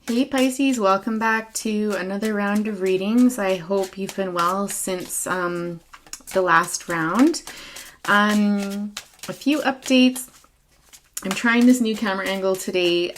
Hey Pisces, welcome back to another round of readings. I hope you've been well since the last round. A few updates. I'm trying this new camera angle today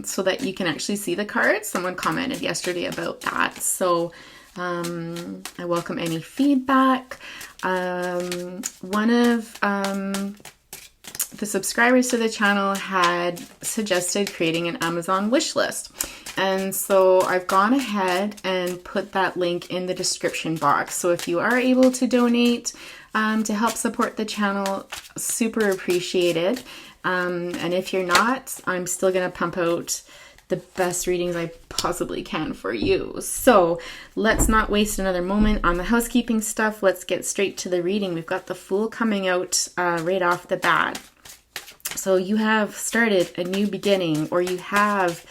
so that you can actually see the cards. Someone commented yesterday about that. So I welcome any feedback. One of the subscribers to the channel had suggested creating an Amazon wish list. And so I've gone ahead and put that link in the description box. So if you are able to donate to help support the channel, super appreciated. And if you're not, I'm still going to pump out the best readings I possibly can for you. So let's not waste another moment on the housekeeping stuff. Let's get straight to the reading. We've got the Fool coming out right off the bat. So you have started a new beginning, or you have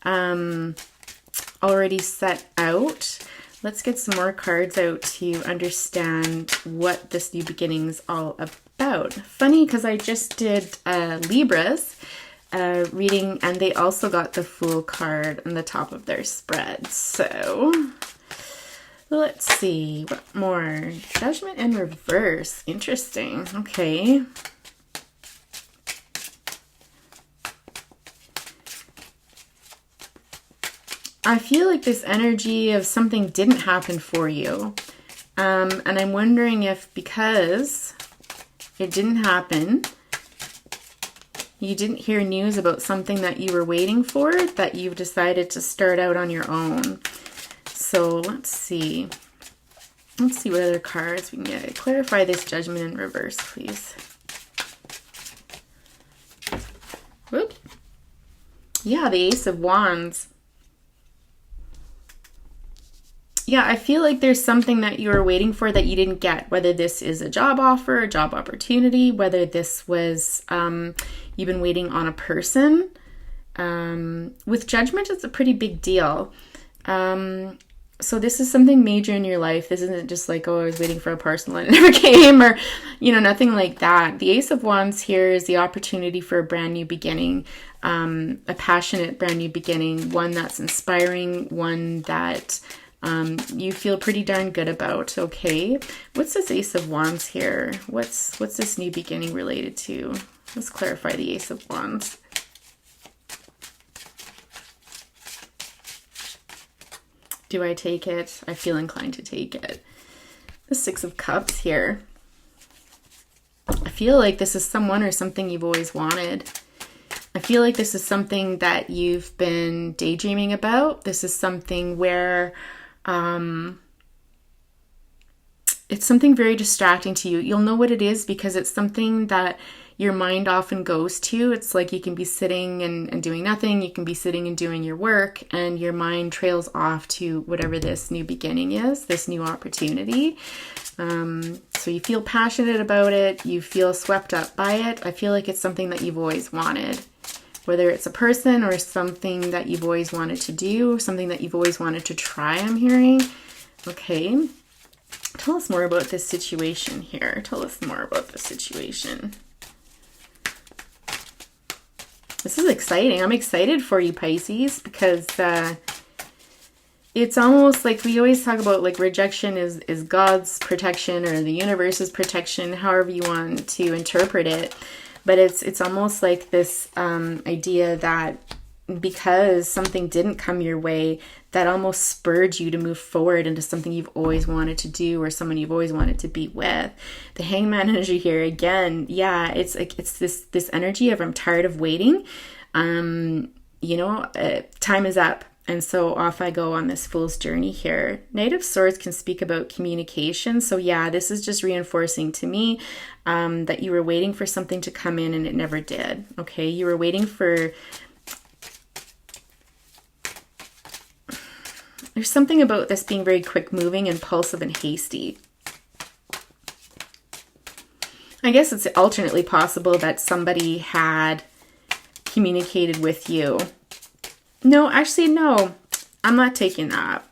already set out. Let's get some more cards out to understand what this new beginning is all about. Funny, because I just did Libra's reading, and they also got the Fool card on the top of their spread. So let's see what more. Judgment in reverse. Interesting. Okay. I feel like this energy of something didn't happen for you. And I'm wondering if because it didn't happen, you didn't hear news about something that you were waiting for, that you've decided to start out on your own. So let's see. Let's see what other cards we can get. Clarify this Judgment in reverse, please. Whoop. Yeah, the Ace of Wands. Yeah, I feel like there's something that you were waiting for that you didn't get, whether this is a job offer, a job opportunity, whether this was you've been waiting on a person. With Judgment, it's a pretty big deal. So this is something major in your life. This isn't just like, oh, I was waiting for a parcel and it never came, or, nothing like that. The Ace of Wands here is the opportunity for a brand new beginning, a passionate brand new beginning, one that's inspiring, one that you feel pretty darn good about. Okay, what's this Ace of Wands here? What's this new beginning related to? Let's clarify the Ace of Wands. Do I take it? I feel inclined to take it. The Six of Cups here. I feel like this is someone or something you've always wanted. I feel like this is something that you've been daydreaming about. This is something where it's something very distracting to you. You'll know what it is because it's something that your mind often goes to. It's like you can be sitting and doing nothing. You can be sitting and doing your work, and your mind trails off to whatever this new beginning is, this new opportunity. So you feel passionate about it. You feel swept up by it. I feel like it's something that you've always wanted. Whether it's a person or something that you've always wanted to do, something that you've always wanted to try, I'm hearing. Okay. Tell us more about this situation here. Tell us more about this situation. This is exciting. I'm excited for you, Pisces, because it's almost like we always talk about like rejection is God's protection or the universe's protection, however you want to interpret it. But it's almost like this idea that because something didn't come your way, that almost spurred you to move forward into something you've always wanted to do or someone you've always wanted to be with. The Hangman energy here, again, yeah, it's like it's this energy of I'm tired of waiting. Time is up. And so off I go on this Fool's journey here. Knight of Swords can speak about communication. So yeah, this is just reinforcing to me that you were waiting for something to come in and it never did. Okay, you were waiting for... There's something about this being very quick moving, impulsive, and hasty. I guess it's alternately possible that somebody had communicated with you. No, actually, no. I'm not taking that.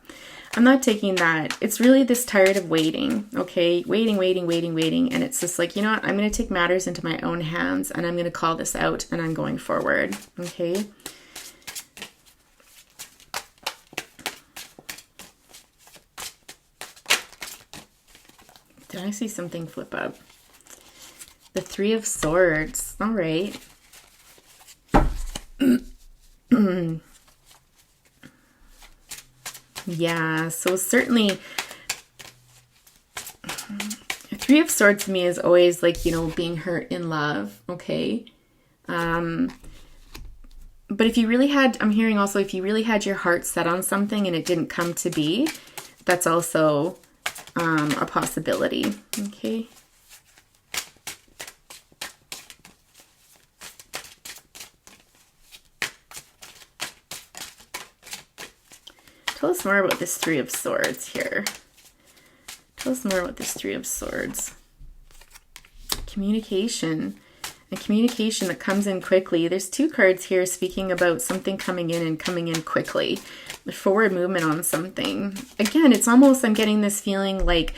I'm not taking that. It's really this tired of waiting, okay? Waiting. And it's just like, you know what? I'm going to take matters into my own hands and I'm going to call this out and I'm going forward, okay? Did I see something flip up? The Three of Swords. All right. Yeah, so certainly Three of Swords to me is always like, being hurt in love, okay? But if you really had, I'm hearing also, if you really had your heart set on something and it didn't come to be, that's also a possibility, okay? Tell us more about this Three of Swords here. Tell us more about this Three of Swords. Communication. And communication that comes in quickly. There's two cards here speaking about something coming in and coming in quickly. The forward movement on something. Again, it's almost, I'm getting this feeling like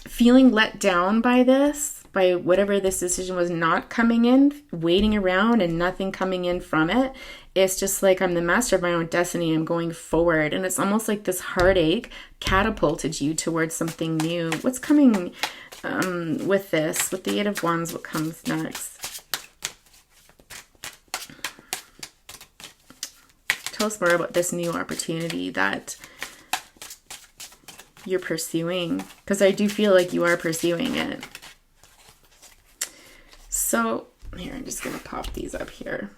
feeling let down by this, by whatever this decision was not coming in, waiting around and nothing coming in from it. It's just like, I'm the master of my own destiny. I'm going forward. And it's almost like this heartache catapulted you towards something new. What's coming with this? With the Eight of Wands, what comes next? Tell us more about this new opportunity that you're pursuing. Because I do feel like you are pursuing it. So, here, I'm just going to pop these up here.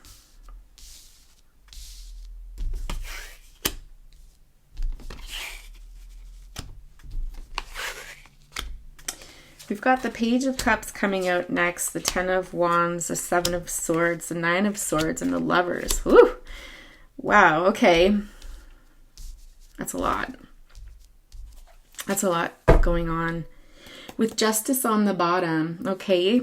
We've got the Page of Cups coming out next, the Ten of Wands, the Seven of Swords, the Nine of Swords, and the Lovers. Woo! Wow, okay. That's a lot. That's a lot going on. With Justice on the bottom, okay.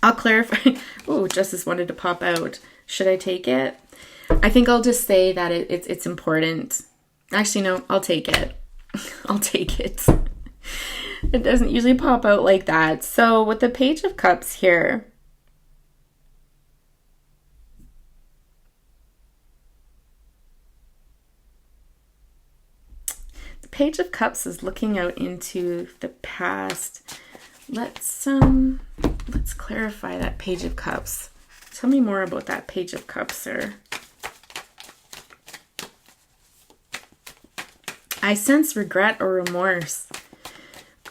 I'll clarify. Oh, Justice wanted to pop out. Should I take it? I think I'll just say that it's important. Actually, no, I'll take it. I'll take it. It doesn't usually pop out like that. So with the Page of Cups here, the Page of Cups is looking out into the past. Let's clarify that Page of Cups. Tell me more about that Page of Cups, sir. I sense regret or remorse.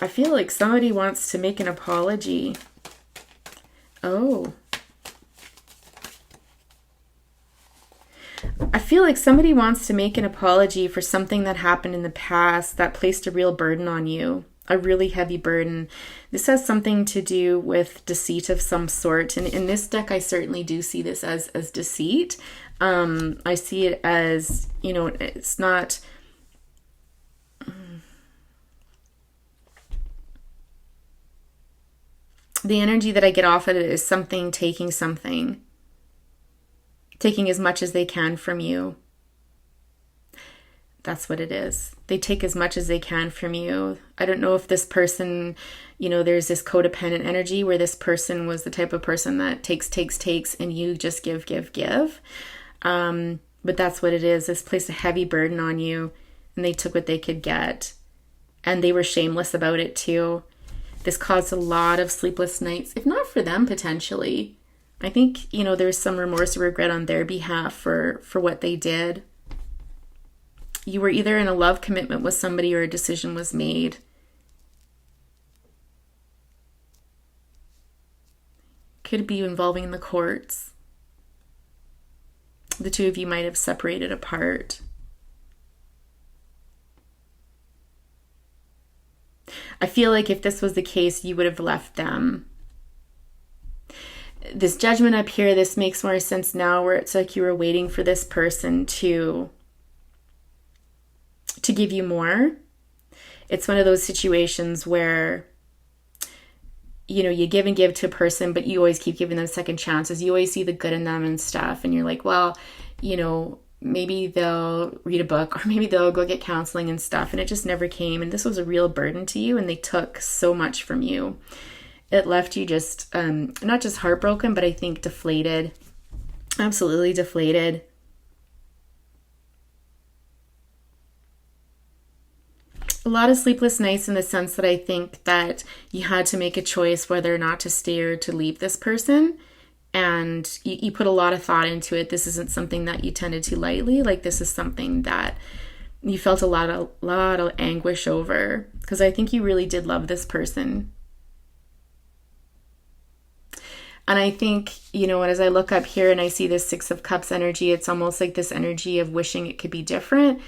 I feel like somebody wants to make an apology. Oh. I feel like somebody wants to make an apology for something that happened in the past that placed a real burden on you. A really heavy burden. This has something to do with deceit of some sort. And in this deck, I certainly do see this as deceit. I see it as, it's not... The energy that I get off of it is something taking as much as they can from you. That's what it is. They take as much as they can from you. I don't know if this person, there's this codependent energy where this person was the type of person that takes, and you just give. But that's what it is. This placed a heavy burden on you, and they took what they could get. And they were shameless about it too. This caused a lot of sleepless nights, if not for them, potentially. I think, there's some remorse or regret on their behalf for what they did. You were either in a love commitment with somebody or a decision was made. Could be involving the courts. The two of you might have separated apart. I feel like if this was the case, you would have left them. This Judgment up here, this makes more sense now, where it's like you were waiting for this person to give you more. It's one of those situations where, you give and give to a person, but you always keep giving them second chances. You always see the good in them and stuff. And you're like, well, maybe they'll read a book or maybe they'll go get counseling and stuff. And it just never came. And this was a real burden to you. And they took so much from you. It left you just, not just heartbroken, but I think deflated. Absolutely deflated. a lot of sleepless nights in the sense that I think that you had to make a choice whether or not to stay or to leave this person. And you put a lot of thought into it. This isn't something that you tended to lightly. Like, this is something that you felt a lot of anguish over, because I think you really did love this person. And I think, as I look up here and I see this Six of Cups energy, it's almost like this energy of wishing it could be different.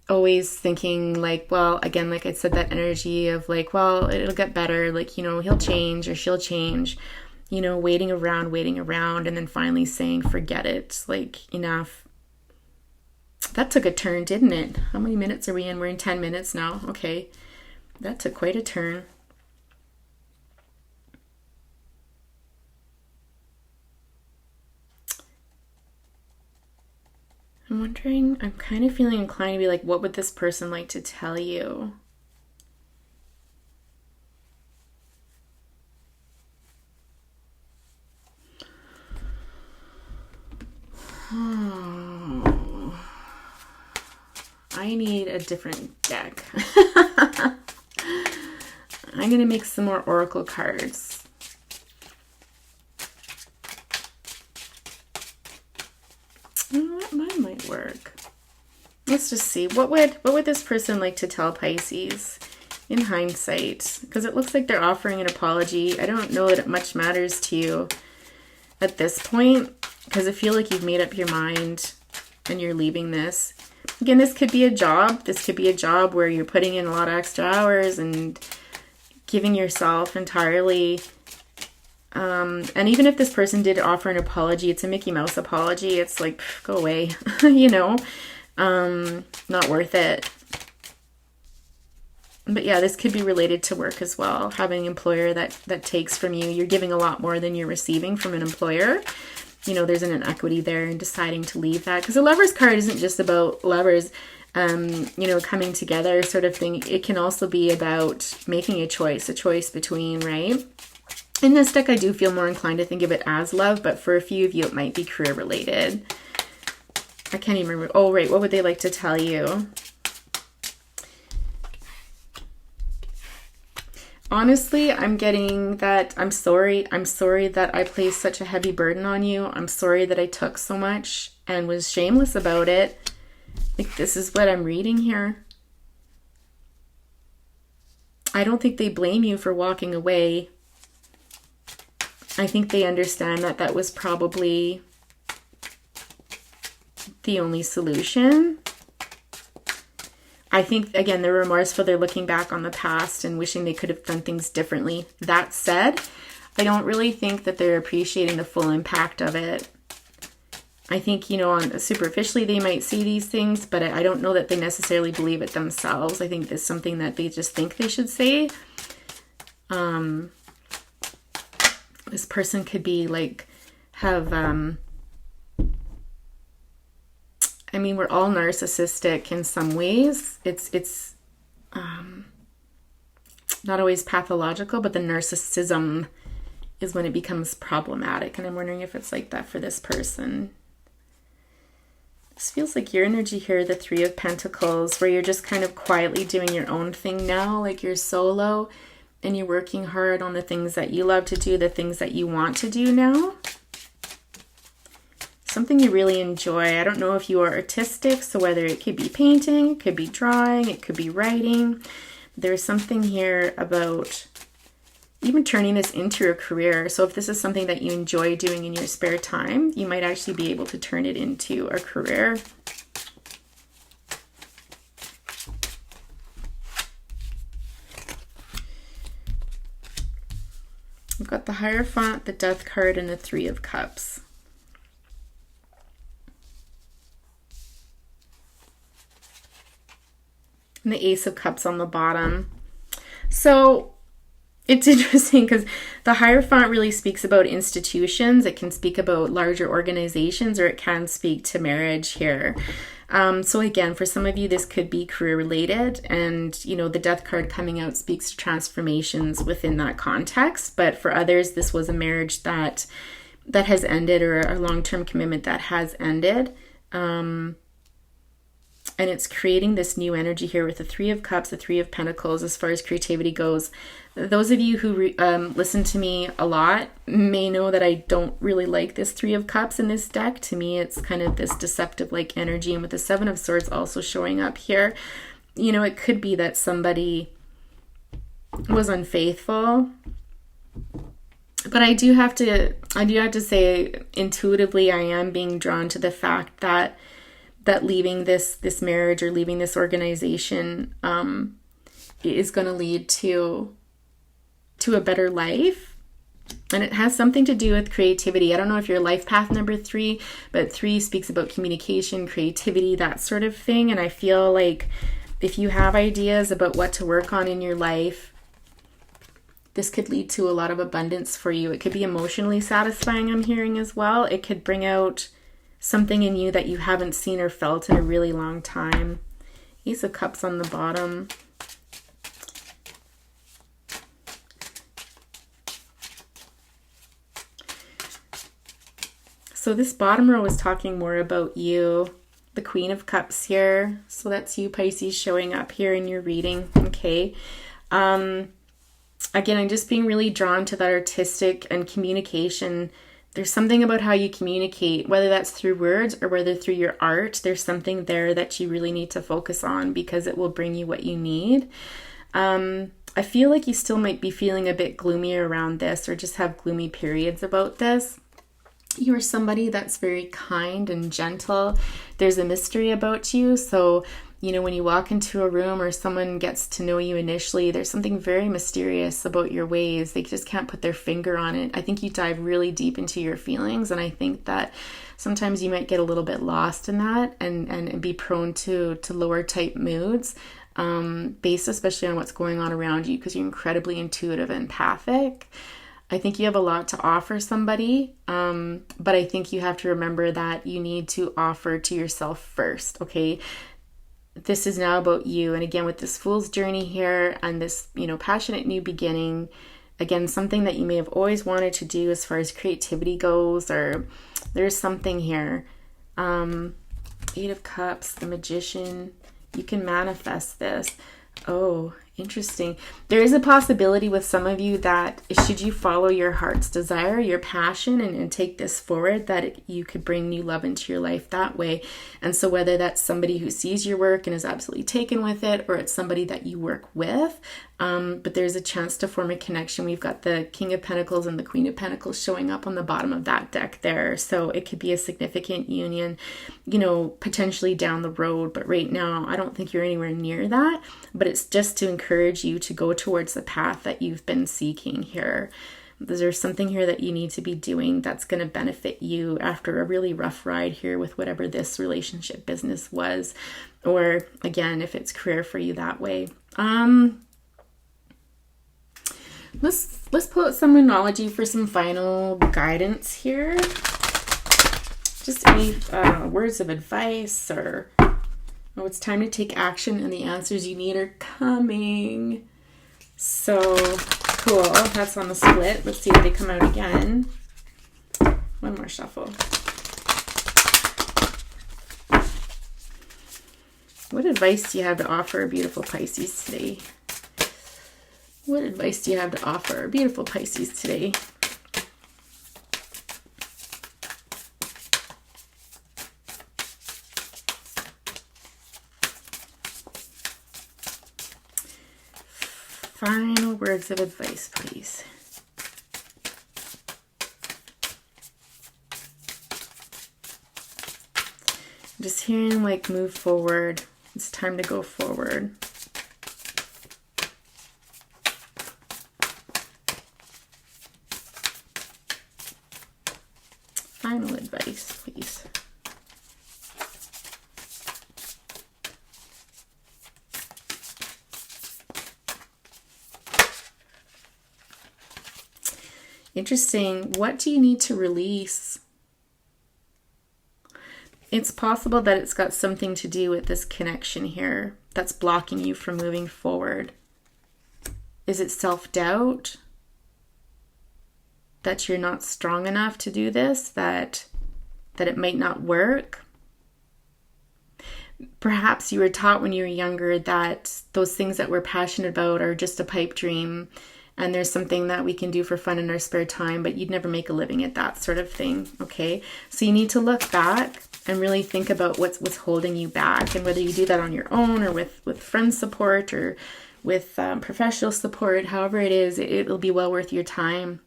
Always thinking like, well, again, like I said, that energy of like, well, it'll get better. Like, he'll change or she'll change, waiting around and then finally saying, forget it, like, enough. That took a turn, didn't it? How many minutes are we in? We're in 10 minutes now. Okay. That took quite a turn. I'm wondering, I'm kind of feeling inclined to be like, what would this person like to tell you? I need a different deck. I'm going to make some more oracle cards. That might work. Let's just see. What would this person like to tell Pisces in hindsight? Because it looks like they're offering an apology. I don't know that it much matters to you at this point, because I feel like you've made up your mind and you're leaving this. Again, this could be a job. This could be a job where you're putting in a lot of extra hours and giving yourself entirely. And even if this person did offer an apology, it's a Mickey Mouse apology. It's like, go away, not worth it. But yeah, this could be related to work as well. Having an employer that takes from you. You're giving a lot more than you're receiving from an employer. There's an inequity there in deciding to leave that. Because the Lover's card isn't just about lovers, coming together sort of thing. It can also be about making a choice between, right? In this deck, I do feel more inclined to think of it as love, but for a few of you, it might be career related. I can't even remember. Oh, right. What would they like to tell you? Honestly, I'm getting that I'm sorry. I'm sorry that I placed such a heavy burden on you. I'm sorry that I took so much and was shameless about it. Like, this is what I'm reading here. I don't think they blame you for walking away. I think they understand that that was probably the only solution. I think, again, they're remorseful. They're looking back on the past and wishing they could have done things differently. That said, I don't really think that they're appreciating the full impact of it. I think, on superficially they might see these things, but I don't know that they necessarily believe it themselves. I think there's something that they just think they should say. This person could be like, we're all narcissistic in some ways. It's not always pathological, but the narcissism is when it becomes problematic. And I'm wondering if it's like that for this person. This feels like your energy here, the Three of Pentacles, where you're just kind of quietly doing your own thing now, like you're solo. And you're working hard on the things that you love to do, the things that you want to do now. Something you really enjoy. I don't know if you are artistic, so whether it could be painting, it could be drawing, it could be writing. There's something here about even turning this into a career. So if this is something that you enjoy doing in your spare time, you might actually be able to turn it into a career. We've got the Hierophant, the Death card, and the Three of Cups. And the Ace of Cups on the bottom. So it's interesting because the Hierophant really speaks about institutions. It can speak about larger organizations, or it can speak to marriage here. So again, for some of you, this could be career related, and the Death card coming out speaks to transformations within that context. But for others, this was a marriage that has ended, or a long-term commitment that has ended. And it's creating this new energy here with the Three of Cups, the Three of Pentacles, as far as creativity goes. Those of you who listen to me a lot may know that I don't really like this Three of Cups in this deck. To me, it's kind of this deceptive-like energy. And with the Seven of Swords also showing up here, you know, it could be that somebody was unfaithful. But I do have to say, intuitively, I am being drawn to the fact that leaving this marriage or leaving this organization is going to lead to a better life. And it has something to do with creativity. I don't know if you're life path number 3, but 3 speaks about communication, creativity, that sort of thing. And I feel like if you have ideas about what to work on in your life, this could lead to a lot of abundance for you. It could be emotionally satisfying, I'm hearing as well. It could bring out something in you that you haven't seen or felt in a really long time. Ace of Cups on the bottom. So this bottom row is talking more about you. The Queen of Cups here. So that's you, Pisces, showing up here in your reading. Okay. Again, I'm just being really drawn to that artistic and communication. There's something about how you communicate, whether that's through words or whether through your art. There's something there that you really need to focus on because it will bring you what you need. I feel like you still might be feeling a bit gloomy around this or just have gloomy periods about this. You're somebody that's very kind and gentle. There's a mystery about you. So, you know, when you walk into a room or someone gets to know you initially, there's something very mysterious about your ways. They just can't put their finger on it. I think you dive really deep into your feelings. And I think that sometimes you might get a little bit lost in that and be prone to lower type moods, based especially on what's going on around you because you're incredibly intuitive and empathic. I think you have a lot to offer somebody, but I think you have to remember that you need to offer to yourself first, okay? This is now about you. And again, with this Fool's Journey here and this, you know, passionate new beginning, again, something that you may have always wanted to do as far as creativity goes, or there's something here. 8 of Cups, the Magician, you can manifest this. Oh, interesting. There is a possibility with some of you that should you follow your heart's desire, your passion, and take this forward, that you could bring new love into your life that way. And so whether that's somebody who sees your work and is absolutely taken with it, or it's somebody that you work with, but there's a chance to form a connection. We've got the King of Pentacles and the Queen of Pentacles showing up on the bottom of that deck there. So it could be a significant union, you know, potentially down the road. But right now, I don't think you're anywhere near that. But it's just to encourage you to go towards the path that you've been seeking here. There's something here that you need to be doing that's going to benefit you after a really rough ride here with whatever this relationship business was. Or again, if it's career for you that way. Let's pull out some Moonology for some final guidance here. Just any words of advice, or oh, it's time to take action and the answers you need are coming. So cool. That's on the split. Let's see if they come out again. One more shuffle. What advice do you have to offer, beautiful Pisces, today? What advice do you have to offer, beautiful Pisces, today? Final words of advice, please. I'm just hearing like move forward. It's time to go forward. Final advice, please. Interesting. What do you need to release? It's possible that it's got something to do with this connection here that's blocking you from moving forward. Is it self-doubt? That you're not strong enough to do this? That it might not work? perhaps you were taught when you were younger that those things that we're passionate about are just a pipe dream, and there's something that we can do for fun in our spare time, but you'd never make a living at that sort of thing, okay? So you need to look back and really think about what's holding you back, and whether you do that on your own or with friend support or with professional support, however it is, it'll be well worth your time.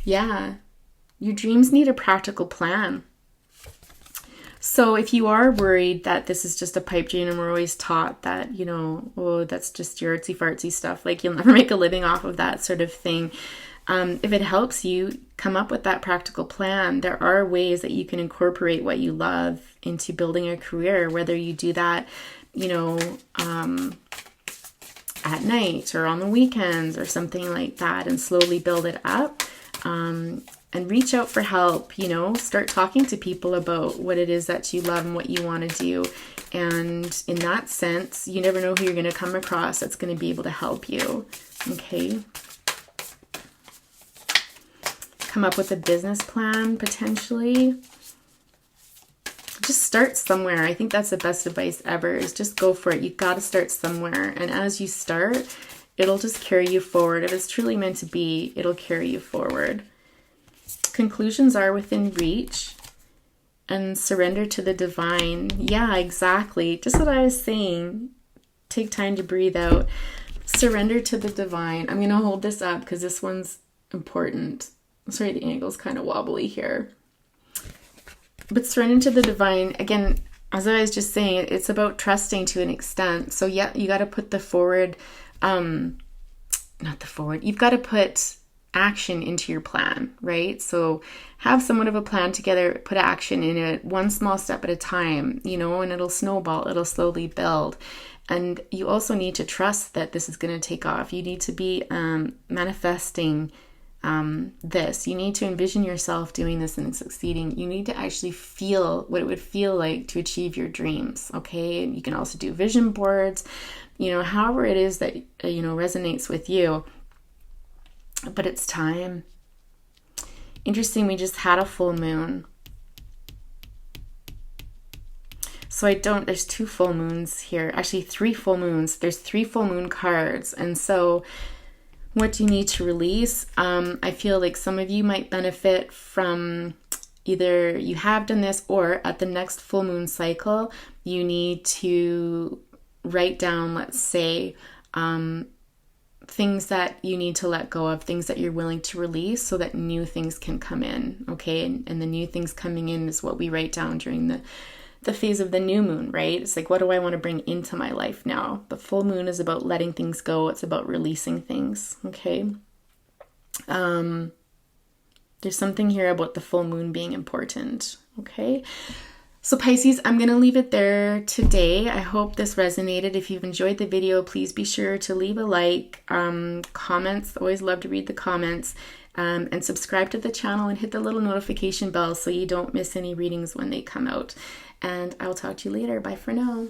Yeah, your dreams need a practical plan. So if you are worried that this is just a pipe dream, and we're always taught that, oh, that's just your artsy fartsy stuff, like you'll never make a living off of that sort of thing. If it helps you come up with that practical plan, there are ways that you can incorporate what you love into building a career, whether you do that, at night or on the weekends or something like that, and slowly build it up. And reach out for help, start talking to people about what it is that you love and what you want to do. And in that sense, you never know who you're going to come across that's going to be able to help you. Okay. Come up with a business plan, potentially. Just start somewhere. I think that's the best advice ever, is just go for it. You got to start somewhere. And as you start, it'll just carry you forward. If it's truly meant to be, it'll carry you forward. Conclusions are within reach, and surrender to the divine. Yeah, exactly. Just what I was saying. Take time to breathe out. Surrender to the divine. I'm going to hold this up because this one's important. Sorry, the angle's kind of wobbly here. But surrender to the divine, again, as I was just saying, it's about trusting to an extent. So yeah, you got to put you've got to put action into your plan, right? So have somewhat of a plan together, put action in it, one small step at a time, and it'll snowball, it'll slowly build. And you also need to trust that this is going to take off. You need to be manifesting this. You need to envision yourself doing this and succeeding. You need to actually feel what it would feel like to achieve your dreams, okay? And you can also do vision boards, however it is that, resonates with you. But it's time. Interesting, we just had a full moon. So there's 2 full moons here. Actually, 3 full moons. There's 3 full moon cards. And so what do you need to release? I feel like some of you might benefit from either you have done this, or at the next full moon cycle, you need to write down, let's say, things that you need to let go of, things that you're willing to release so that new things can come in, okay? And the new things coming in is what we write down during the phase of the new moon, right? It's like, what do I want to bring into my life now? The full moon is about letting things go. It's about releasing things, okay? There's something here about the full moon being important, okay? So Pisces, I'm going to leave it there today. I hope this resonated. If you've enjoyed the video, please be sure to leave a like, comments. Always love to read the comments, and subscribe to the channel and hit the little notification bell so you don't miss any readings when they come out. And I'll talk to you later. Bye for now.